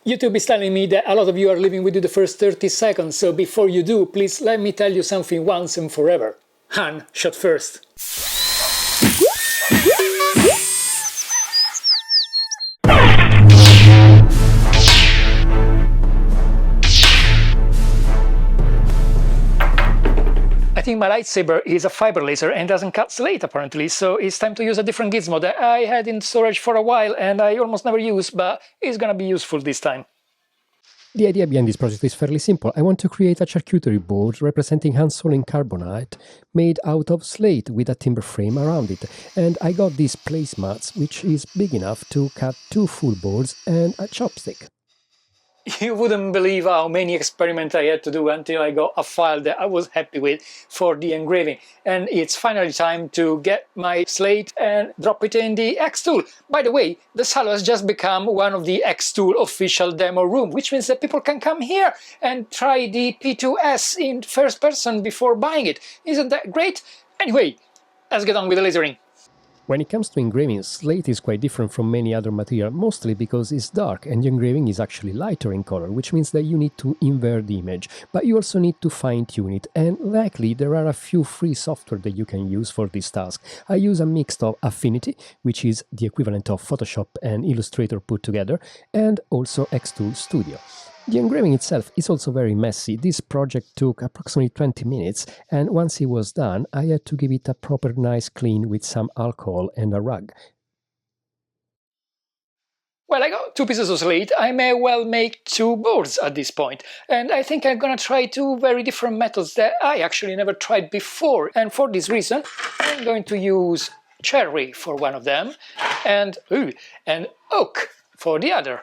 YouTube is telling me that a lot of you are living within the first 30 seconds, so before you do, please let me tell you something once and forever. Han shot first. I think my lightsaber is a fiber laser and doesn't cut slate apparently, so it's time to use a different gizmo that I had in storage for a while and I almost never use, but it's gonna be useful this time. The idea behind this project is fairly simple. I want to create a charcuterie board representing Han Solo in carbonite made out of slate with a timber frame around it, and I got these placemats which is big enough to cut 2 full boards and a chopstick. You wouldn't believe how many experiments I had to do until I got a file that I was happy with for the engraving. And it's finally time to get my slate and drop it in the XTool. By the way, the silo has just become one of the XTool official demo room, which means that people can come here and try the P2S in first person before buying it. Isn't that great? Anyway, let's get on with the lasering. When it comes to engraving, slate is quite different from many other material, mostly because it's dark and the engraving is actually lighter in color, which means that you need to invert the image, but you also need to fine-tune it, and likely there are a few free software that you can use for this task. I use a mix of Affinity, which is the equivalent of Photoshop and Illustrator put together, and also XTool Studio. The engraving itself is also very messy. This project took approximately 20 minutes, and once it was done, I had to give it a proper nice clean with some alcohol and a rag. Well, I got 2 pieces of slate. I may well make 2 boards at this point. And I think I'm gonna try 2 very different methods that I actually never tried before. And for this reason, I'm going to use cherry for one of them and oak for the other.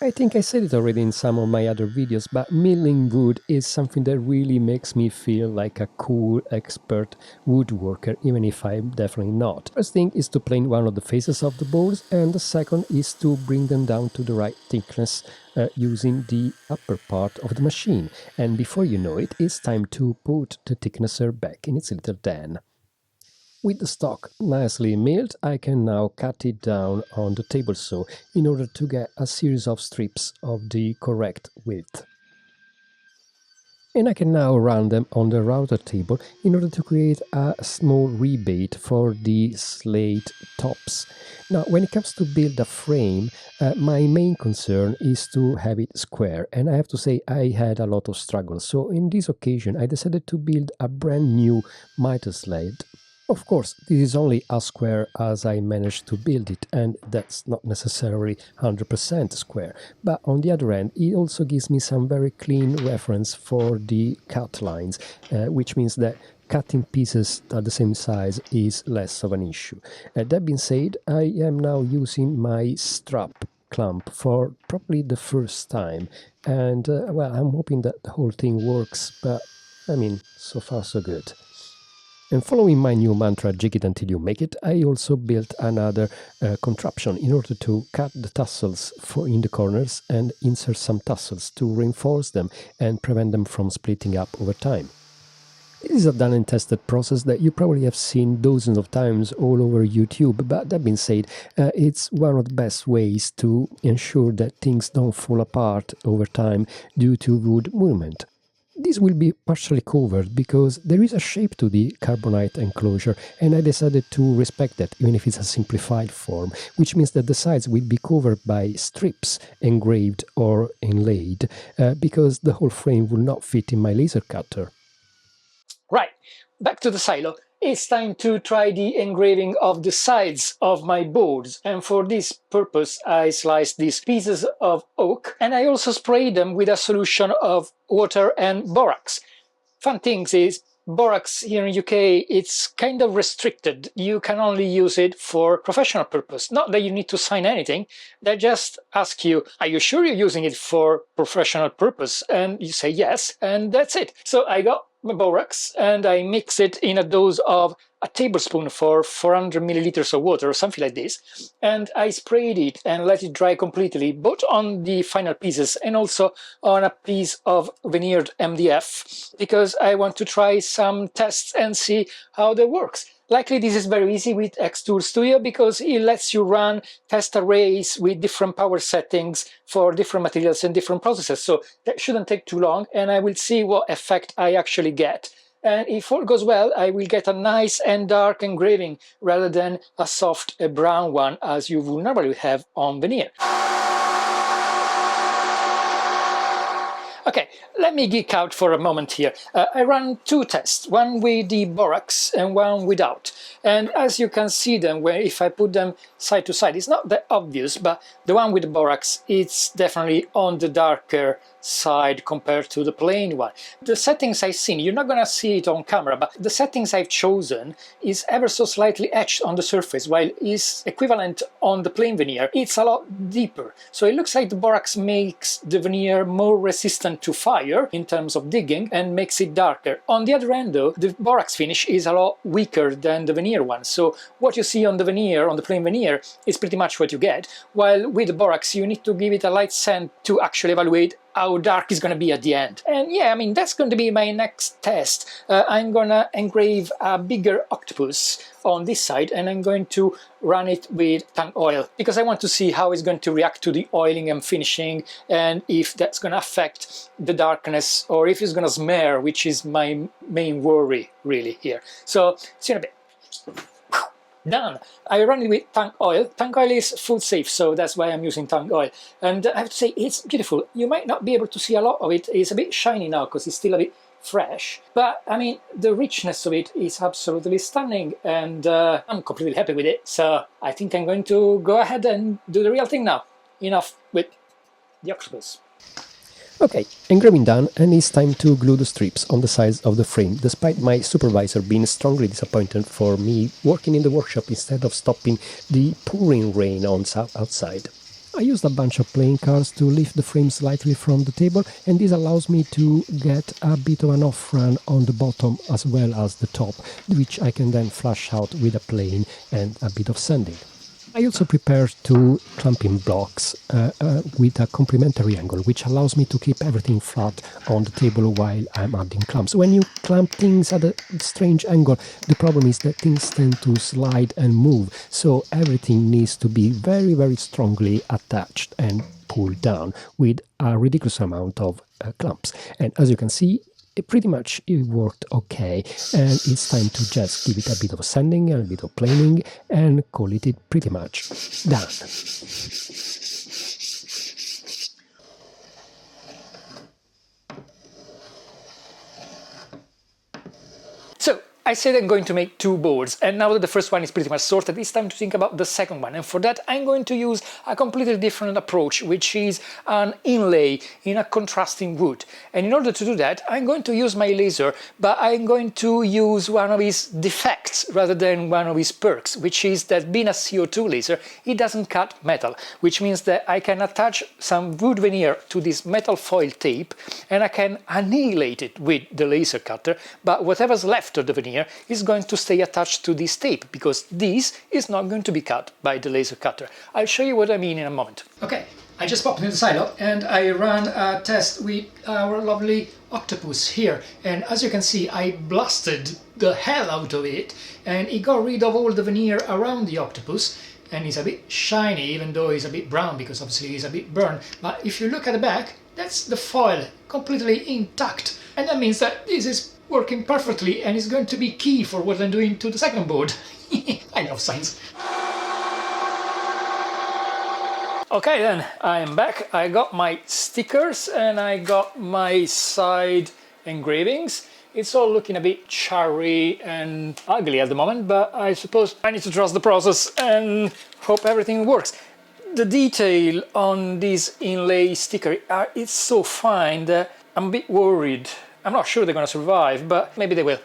I think I said it already in some of my other videos, but milling wood is something that really makes me feel like a cool expert woodworker, even if I'm definitely not. First thing is to plane one of the faces of the boards, and the second is to bring them down to the right thickness using the upper part of the machine. And before you know it, it's time to put the thicknesser back in its little den. With the stock nicely milled, I can now cut it down on the table saw in order to get a series of strips of the correct width. And I can now run them on the router table in order to create a small rebate for the slate tops. Now, when it comes to build a frame, my main concern is to have it square, and I have to say I had a lot of struggle. So in this occasion, I decided to build a brand new miter slate. Of course, this is only as square as I managed to build it, and that's not necessarily 100% square. But on the other hand, it also gives me some very clean reference for the cut lines, which means that cutting pieces at the same size is less of an issue. That being said, I am now using my strap clamp for probably the first time, and well, I'm hoping that the whole thing works, but I mean, so far so good. And following my new mantra, jig it until you make it, I also built another contraption in order to cut the tassels in the corners and insert some tassels to reinforce them and prevent them from splitting up over time. This is a done and tested process that you probably have seen dozens of times all over YouTube, but that being said, it's one of the best ways to ensure that things don't fall apart over time due to wood movement. This will be partially covered because there is a shape to the carbonite enclosure, and I decided to respect that even if it's a simplified form, which means that the sides will be covered by strips engraved or inlaid, because the whole frame will not fit in my laser cutter. Right, back to the silo. It's time to try the engraving of the sides of my boards, and for this purpose I sliced these pieces of oak and I also sprayed them with a solution of water and borax. Fun thing is, borax here in UK, it's kind of restricted. You can only use it for professional purpose. Not that you need to sign anything, they just ask you, are you sure you're using it for professional purpose? And you say yes, and that's it. So I got my borax and I mix it in a dose of a tablespoon for 400 milliliters of water or something like this, and I sprayed it and let it dry completely, both on the final pieces and also on a piece of veneered MDF, because I want to try some tests and see how that works. Likely this is very easy with XTool Studio because it lets you run test arrays with different power settings for different materials and different processes. So that shouldn't take too long, and I will see what effect I actually get. And if all goes well, I will get a nice and dark engraving rather than a soft brown one as you would normally have on veneer. Okay, let me geek out for a moment here. I ran two tests, one with the borax and one without. And as you can see them, where if I put them side to side, it's not that obvious, but the one with the borax, it's definitely on the darker side compared to the plain one. The settings I've seen, you're not gonna see it on camera, but the settings I've chosen is ever so slightly etched on the surface, while is equivalent on the plain veneer. It's a lot deeper. So it looks like the borax makes the veneer more resistant to fire in terms of digging and makes it darker. On the other end though, the borax finish is a lot weaker than the veneer one. So what you see on the veneer, on the plain veneer, is pretty much what you get, while with the borax you need to give it a light sand to actually evaluate how dark it's going to be at the end. And yeah, I mean, that's going to be my next test. I'm going to engrave a bigger octopus on this side, and I'm going to run it with tank oil because I want to see how it's going to react to the oiling and finishing, and if that's going to affect the darkness or if it's going to smear, which is my main worry really here. So see you in a bit. Done. I run it with tank oil. Tank oil is food safe, so that's why I'm using tank oil. And I have to say, it's beautiful. You might not be able to see a lot of it. It's a bit shiny now because it's still a bit fresh. But I mean, the richness of it is absolutely stunning, and I'm completely happy with it. So I think I'm going to go ahead and do the real thing now. Enough with the octopus. Okay, engraving done, and it's time to glue the strips on the sides of the frame, despite my supervisor being strongly disappointed for me working in the workshop instead of stopping the pouring rain on outside. I used a bunch of playing cards to lift the frame slightly from the table, and this allows me to get a bit of an off-run on the bottom as well as the top, which I can then flush out with a plane and a bit of sanding. I also prepared two clamping blocks with a complementary angle, which allows me to keep everything flat on the table while I'm adding clamps. When you clamp things at a strange angle, the problem is that things tend to slide and move, so everything needs to be very, very strongly attached and pulled down with a ridiculous amount of clamps. And as you can see, it worked okay, and it's time to just give it a bit of sanding and a bit of planing and call it pretty much done. So I said I'm going to make two boards, and now that the first one is pretty much sorted, it's time to think about the second one. And for that, I'm going to use a completely different approach, which is an inlay in a contrasting wood. And in order to do that, I'm going to use my laser, but I'm going to use one of his defects rather than one of his perks, which is that being a CO2 laser, it doesn't cut metal, which means that I can attach some wood veneer to this metal foil tape, and I can annihilate it with the laser cutter, but whatever's left of the veneer is going to stay attached to this tape, because this is not going to be cut by the laser cutter. I'll show you what I mean in a moment. Okay, I just popped in the silo and I ran a test with our lovely octopus here, and as you can see, I blasted the hell out of it and it got rid of all the veneer around the octopus, and it's a bit shiny even though it's a bit brown because obviously it's a bit burned. But if you look at the back, that's the foil completely intact, and that means that this is working perfectly and is going to be key for what I'm doing to the second board. I love science. Okay then, I'm back. I got my stickers and I got my side engravings. It's all looking a bit charry and ugly at the moment, but I suppose I need to trust the process and hope everything works. The detail on this inlay sticker, it's so fine that I'm a bit worried. I'm not sure they're going to survive, but maybe they will.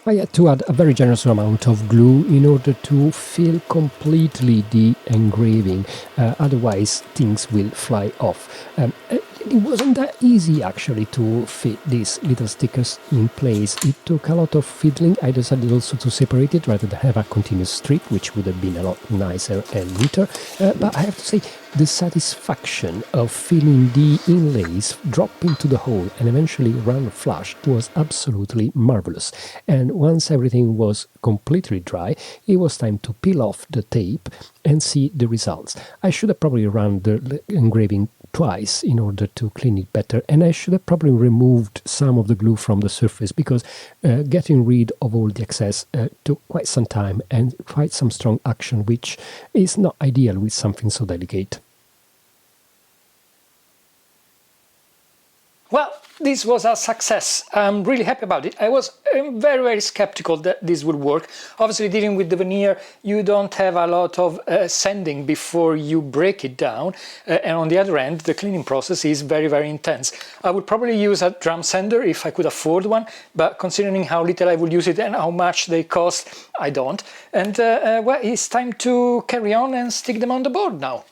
I had to add a very generous amount of glue in order to fill completely the engraving, otherwise things will fly off. It wasn't that easy actually to fit these little stickers in place. It took a lot of fiddling. I decided also to separate it rather than have a continuous strip, which would have been a lot nicer and neater. But I have to say, the satisfaction of feeling the inlays drop into the hole and eventually run flush was absolutely marvelous. And once everything was completely dry, it was time to peel off the tape and see the results. I should have probably run the engraving twice in order to clean it better, and I should have probably removed some of the glue from the surface, because getting rid of all the excess took quite some time and quite some strong action, which is not ideal with something so delicate. Well, this was a success. I'm really happy about it. I was very, very skeptical that this would work. Obviously, dealing with the veneer, you don't have a lot of sanding before you break it down. And on the other end, the cleaning process is very, very intense. I would probably use a drum sander if I could afford one, but considering how little I would use it and how much they cost, I don't. And well, it's time to carry on and stick them on the board now.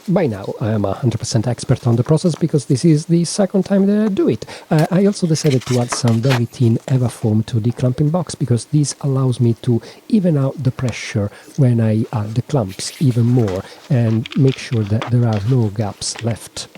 By now, I am 100% expert on the process because this is the second time that I do it. I also decided to add some very thin EVA foam to the clamping box because this allows me to even out the pressure when I add the clamps even more and make sure that there are no gaps left.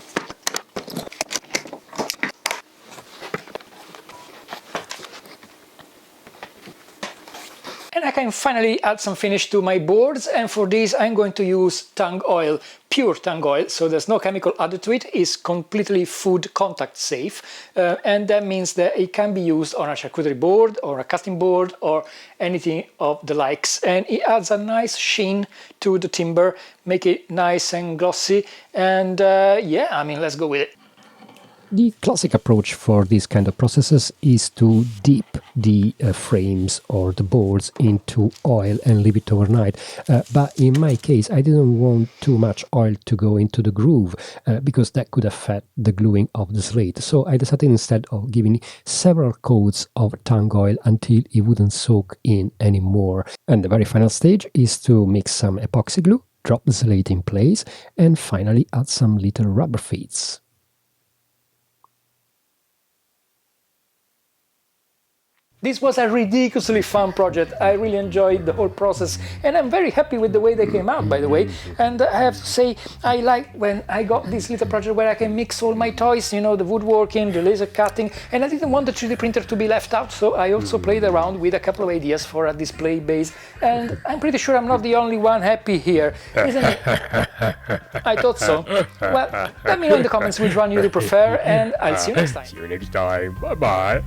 And I can finally add some finish to my boards, and for this I'm going to use tung oil, pure tung oil, so there's no chemical added to it. It's completely food contact safe, and that means that it can be used on a charcuterie board or a casting board or anything of the likes, and it adds a nice sheen to the timber, make it nice and glossy, and yeah, I mean, let's go with it. The classic approach for these kind of processes is to dip the frames or the boards into oil and leave it overnight. But in my case, I didn't want too much oil to go into the groove because that could affect the gluing of the slate. So I decided instead of giving several coats of tung oil until it wouldn't soak in anymore. And the very final stage is to mix some epoxy glue, drop the slate in place, and finally add some little rubber feeds. This was a ridiculously fun project. I really enjoyed the whole process, and I'm very happy with the way they came out, by the way. And I have to say, I like when I got this little project where I can mix all my toys, you know, the woodworking, the laser cutting, and I didn't want the 3D printer to be left out, so I also played around with a couple of ideas for a display base, and I'm pretty sure I'm not the only one happy here, isn't it? I thought so. Well, let me know in the comments which one you prefer, and I'll see you next time. See you next time. Bye-bye.